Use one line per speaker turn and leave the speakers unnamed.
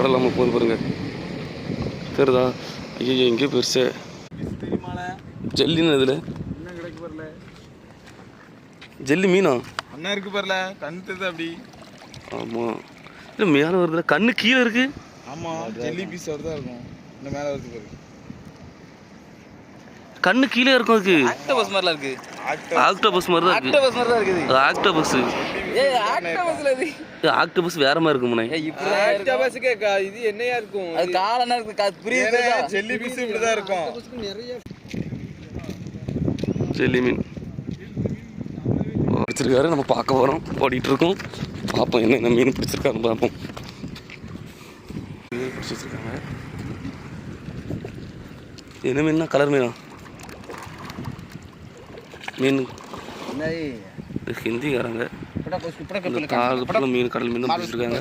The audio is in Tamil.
கடலாமல் போகுது பாருங்க. தெரியுதா? ஐயோ எங்கேயோ பெருசு ஜெல்லின்னு இதில் ஜெல்லி மீனா
அண்ணா இருக்கு பாருல கண்ணு தெரியுது அப்படி.
ஆமாம் இல்லை மேலே வருதுல கண்ணு கீழே இருக்கு.
ஆமாம் ஜெல்லி பீஸ் தான் இருக்கும். இன்னும் மேலே வருது பாரு
கண்ணு கீழே இருக்கும். அதுக்கு
ஆக்டோபஸ் மாதிரிலாம் இருக்கு.
ஆக்டோபஸ் மாதிரி தான் இருக்கு.
ஆக்டோபஸ் மாதிரி தான் இருக்குது.
ஆக்டோபஸ்
ஏய் ஆக்டோபஸ்ல இது
ஆக்டோபஸ் வேற மாதிரி இருக்கும்ண்ணே.
ஏய் இப்படி ஆக்டோபஸ்க்கு இது என்னையா இருக்கும்? அது காலனா இருக்கு. புரியுது.
ஜெல்லி பீஸ் இப்படி தான் இருக்கும்.
நிறைய
ஜெல்லி மீன் பிடிச்சிருக்காரு. நம்ம பார்க்க போகிறோம். ஓடிட்டு இருக்கோம். பார்ப்போம் என்ன மீன் பிடிச்சிருக்காருன்னு பார்ப்போம். மீன் பிடிச்சி வச்சிருக்காங்க. என்ன மீன்னா கலர் மீனா மீன் ஹிந்திக்காரங்க. மீன் கடல் மீன் பிடிச்சிருக்காங்க.